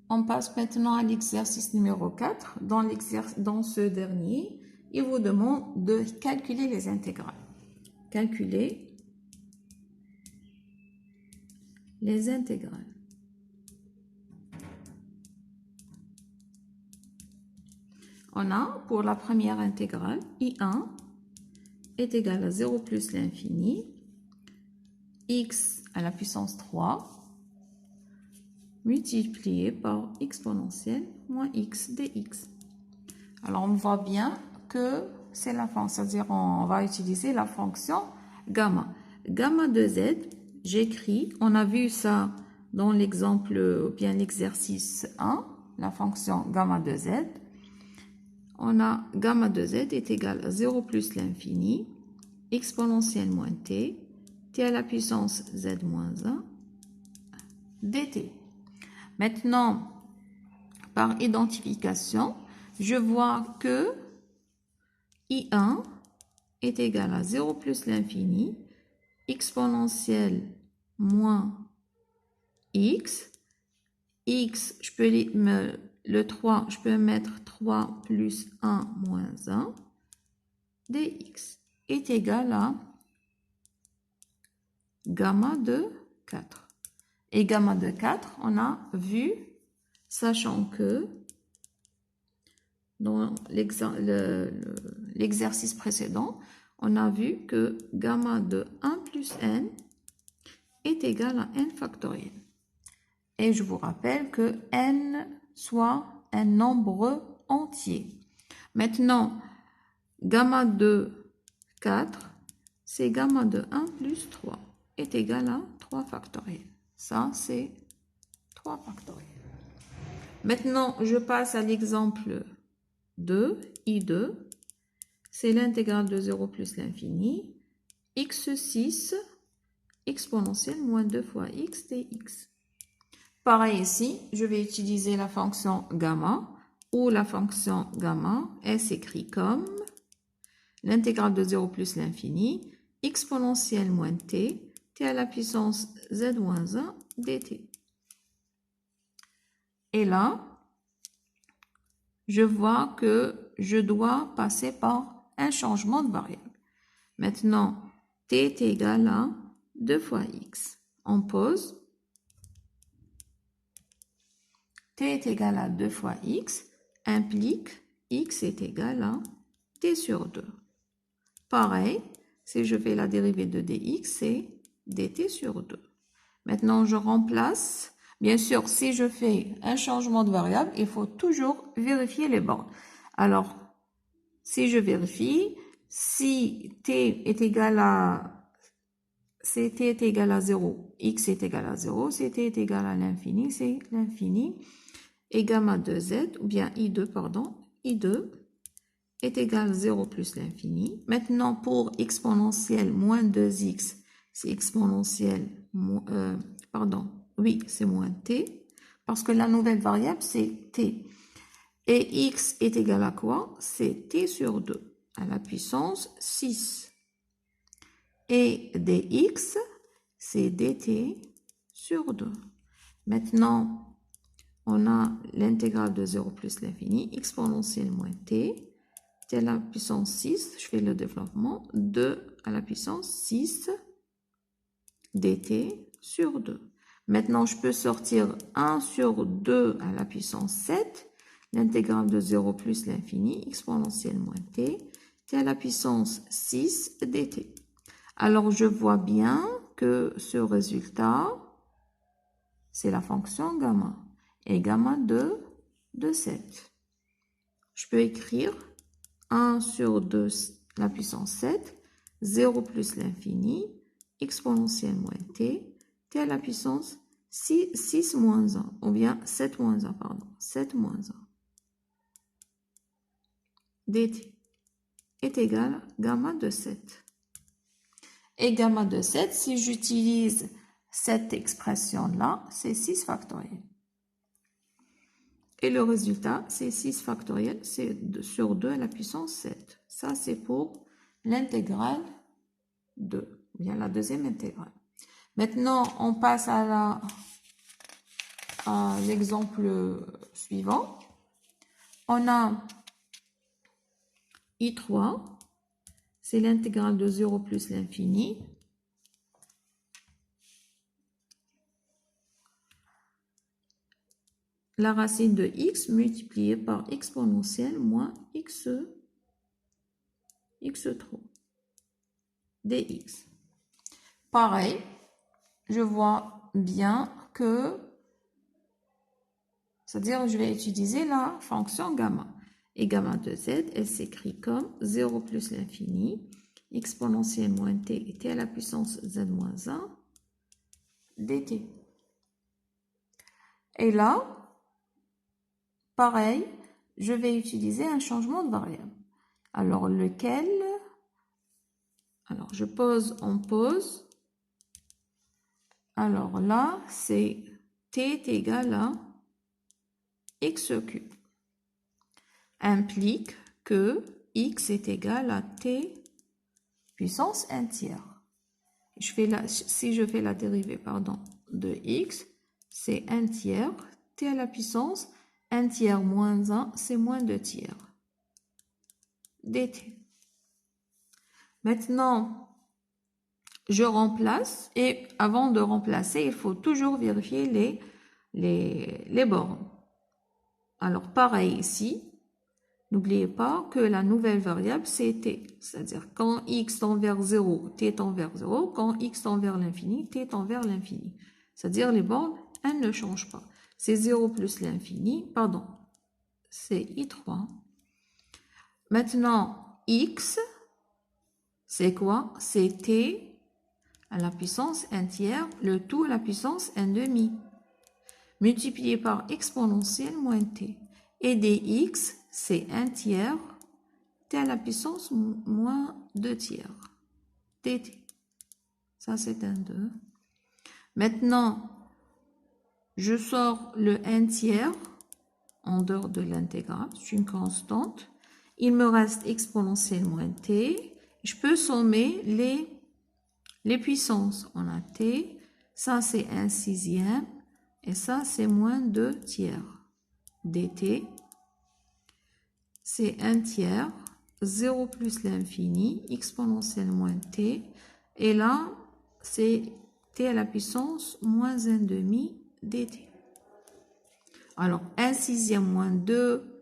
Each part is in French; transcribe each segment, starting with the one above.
On passe maintenant à l'exercice numéro 4. Dans ce dernier, il vous demande de calculer les intégrales. Calculer les intégrales. On a pour la première intégrale, I1 est égal à 0 plus l'infini, x à la puissance 3, multiplié par exponentielle moins x dx. Alors, on voit bien que c'est la fonction, c'est-à-dire on va utiliser la fonction gamma. Gamma de z, j'écris, on a vu ça dans l'exemple, ou bien l'exercice 1, la fonction gamma de z. On a gamma de z est égal à 0 plus l'infini, exponentielle moins t, t à la puissance z moins 1, dt. Maintenant, par identification, je vois que I1 est égal à 0 plus l'infini, exponentielle moins x. X, je peux le 3, je peux mettre 3 plus 1 moins 1, dx est égal à gamma de 4. Et gamma de 4, on a vu, sachant que dans l'exercice précédent, on a vu que gamma de 1 plus n est égal à n factoriel. Et je vous rappelle que n soit un nombre entier. Maintenant, gamma de 4, c'est gamma de 1 plus 3 est égal à 3 factoriel. Ça, c'est 3 factoriel. Maintenant, je passe à l'exemple 2, I2. C'est l'intégrale de 0 plus l'infini, x6 exponentielle moins 2 fois x dx. Pareil ici, je vais utiliser la fonction gamma, ou la fonction gamma, elle s'écrit comme l'intégrale de 0 plus l'infini, exponentielle moins t, t à la puissance z moins 1 dt. Et là, je vois que je dois passer par un changement de variable. Maintenant, t est égal à 2 fois x. On pose. T est égal à 2 fois x implique x est égal à t sur 2. Pareil, si je fais la dérivée de dx, c'est dt sur 2. Maintenant, je remplace. Bien sûr, si je fais un changement de variable, il faut toujours vérifier les bornes. Alors, si je vérifie, si t est égal à 0, x est égal à 0, si t est égal à l'infini, c'est l'infini. Et gamma de z, ou bien I2, pardon, I2 est égal à 0 plus l'infini. Maintenant, pour exponentielle moins 2x, c'est exponentielle, c'est moins t, parce que la nouvelle variable, c'est t. Et x est égal à quoi? C'est t sur 2, à la puissance 6. Et dx, c'est dt sur 2. Maintenant, on a l'intégrale de 0 plus l'infini, exponentielle moins t, t à la puissance 6, je fais le développement, 2 à la puissance 6, dt sur 2. Maintenant, je peux sortir 1 sur 2 à la puissance 7, l'intégrale de 0 plus l'infini, exponentielle moins t, t à la puissance 6, dt. Alors, je vois bien que ce résultat, c'est la fonction gamma. Et gamma de 7. Je peux écrire 1 sur 2 la puissance 7, 0 plus l'infini, exponentielle moins t, t à la puissance 6 moins 1, ou bien 7 moins 1, pardon, 7 moins 1. dt est égal à gamma de 7. Et gamma de 7, si j'utilise cette expression-là, c'est 6 factoriel. Et le résultat, c'est 6 factoriel, c'est sur 2 à la puissance 7. Ça, c'est pour l'intégrale 2, bien la deuxième intégrale. Maintenant, on passe à à l'exemple suivant. On a I3, c'est l'intégrale de 0 plus l'infini. La racine de x multipliée par exponentielle moins x3 dx. Pareil, je vois bien que, c'est-à-dire je vais utiliser la fonction gamma. Et gamma de z, elle s'écrit comme 0 plus l'infini, exponentielle moins t, et t à la puissance z moins 1, dt. Et là, pareil, je vais utiliser un changement de variable. Alors, lequel? Alors, je pose, on pose. Alors là, c'est t est égal à x cube. Implique que x est égal à t puissance 1 tiers. Si je fais la dérivée de x, c'est 1 tiers. T à la puissance 1 tiers moins 1, c'est moins 2 tiers. dt. Maintenant, je remplace, et avant de remplacer, il faut toujours vérifier les bornes. Alors, pareil ici, n'oubliez pas que la nouvelle variable, c'est t. C'est-à-dire, quand x tend vers 0, t tend vers 0. Quand x tend vers l'infini, t tend vers l'infini. C'est-à-dire, les bornes, elles ne changent pas. C'est 0 plus l'infini, pardon, c'est I3. Maintenant, x, c'est quoi? C'est t à la puissance 1 tiers, le tout à la puissance 1 demi, multiplié par exponentielle moins t. Et dx, c'est 1 tiers, t à la puissance moins 2 tiers, dt. Ça, c'est un 2. Maintenant, je sors le 1 tiers en dehors de l'intégrale, c'est une constante. Il me reste exponentielle moins t. Je peux sommer les puissances. On a t, ça c'est 1 sixième, et ça c'est moins 2 tiers. dt, c'est 1 tiers, 0 plus l'infini, exponentielle moins t, et là c'est t à la puissance moins 1 demi dt. Alors 1 sixième moins 2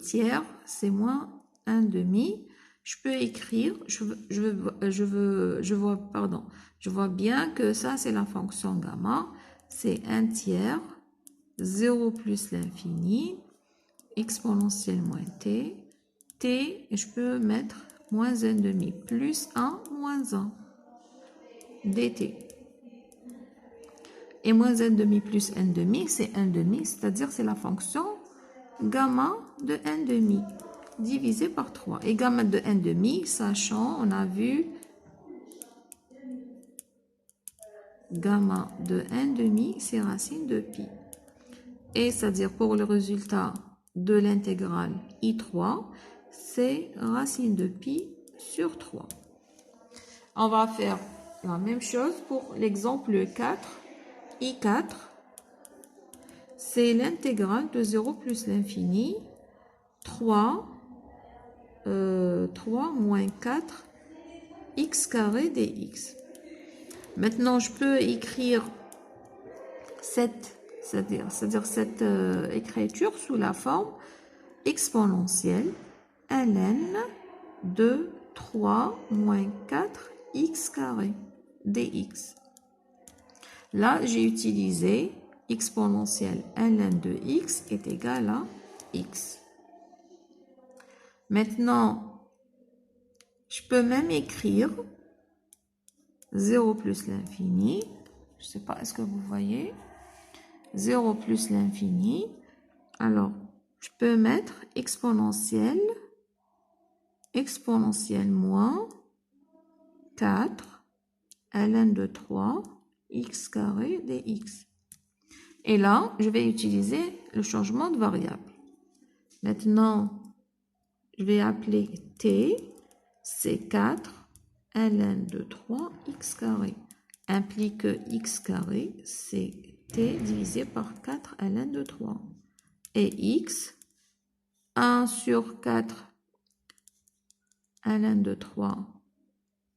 tiers, c'est moins 1 demi. Je peux écrire, je vois bien que ça c'est la fonction gamma, c'est 1 tiers, 0 plus l'infini, exponentielle moins t, t, je peux mettre moins 1 demi, plus 1, moins 1, dt. Et moins 1 demi plus 1 demi, c'est 1 demi, c'est-à-dire c'est la fonction gamma de 1 demi divisé par 3. Et gamma de 1 demi, sachant, on a vu gamma de 1 demi, c'est racine de pi. Et c'est-à-dire pour le résultat de l'intégrale I3, c'est racine de pi sur 3. On va faire la même chose pour l'exemple 4. I4, c'est l'intégrale de 0 plus l'infini, 3 moins 4 x carré dx. Maintenant, je peux écrire c'est-à-dire cette écriture sous la forme exponentielle ln de 3 moins 4 x carré dx. Là, j'ai utilisé exponentielle ln de x est égal à x. Maintenant, je peux même écrire 0 plus l'infini. Je ne sais pas, est-ce que vous voyez? 0 plus l'infini. Alors, je peux mettre exponentielle moins 4 ln de 3 x carré dx. Et là, je vais utiliser le changement de variable. Maintenant, je vais appeler t, c'est 4 ln de 3 x carré. Implique que x carré, c'est t divisé par 4 ln de 3. Et x, 1 sur 4 ln de 3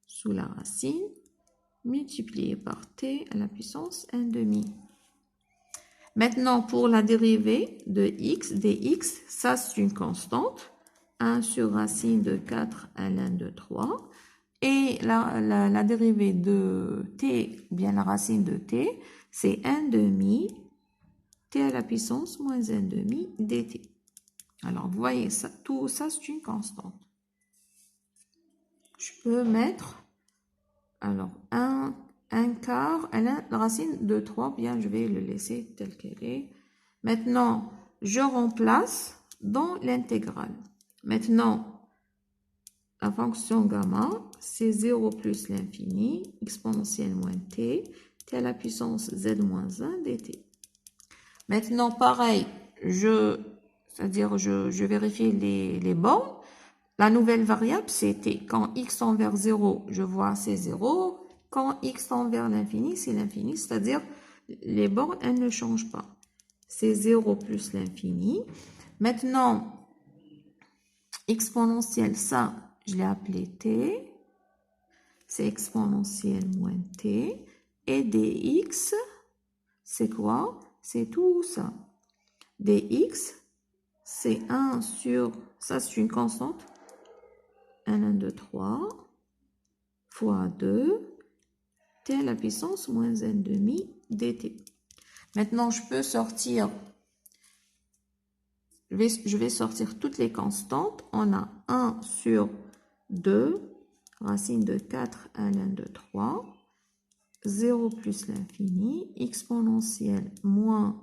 sous la racine, multiplié par t à la puissance 1/2. Maintenant, pour la dérivée de x, dx, ça c'est une constante. 1 sur racine de 4 ln de 3. Et la dérivée de t, ou bien la racine de t, c'est 1/2 t à la puissance moins 1/2 dt. Alors, vous voyez, ça, tout ça, c'est une constante. Je peux mettre, alors, 1 quart, la racine de 3, bien, je vais le laisser tel qu'elle est. Maintenant, je remplace dans l'intégrale. Maintenant, la fonction gamma, c'est 0 plus l'infini, exponentielle moins t, t à la puissance z moins 1 dt. Maintenant, pareil, c'est-à-dire je vérifie les bornes. La nouvelle variable, c'est t. Quand x tend vers 0, je vois c'est 0. Quand x tend vers l'infini, c'est l'infini, c'est-à-dire les bornes, elles ne changent pas. C'est 0 plus l'infini. Maintenant, exponentielle, ça, je l'ai appelé t. C'est exponentielle moins t. Et dx, c'est quoi? C'est tout ça. dx, c'est 1 sur, ça c'est une constante, 1 de 3, fois 2, t à la puissance moins 1/2 dt. Maintenant, je peux sortir, je vais sortir toutes les constantes. On a 1 sur 2, racine de 4 ln de 3, 0 plus l'infini, exponentielle moins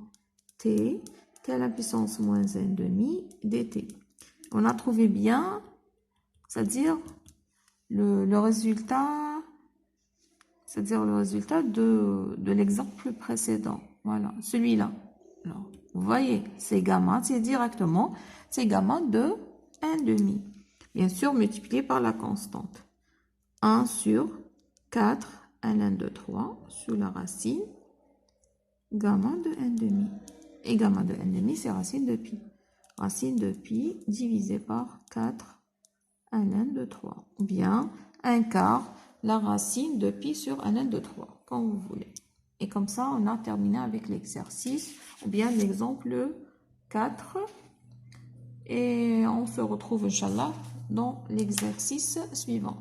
t, t à la puissance moins 1/2 dt. On a trouvé bien, c'est-à-dire le résultat, de l'exemple précédent. Voilà, celui-là. Alors, vous voyez, c'est gamma, c'est directement, c'est gamma de 1/2. Bien sûr, multiplié par la constante. 1 sur 4 ln de 3 sous la racine, gamma de 1/2. Et gamma de 1/2, c'est racine de pi. Racine de pi divisé par 4 ln de 3. Ou bien 1 quart, la racine de pi sur ln de 3, quand vous voulez. Et comme ça, on a terminé avec l'exercice, ou bien l'exemple 4. Et on se retrouve, Inch'Allah, dans l'exercice suivant.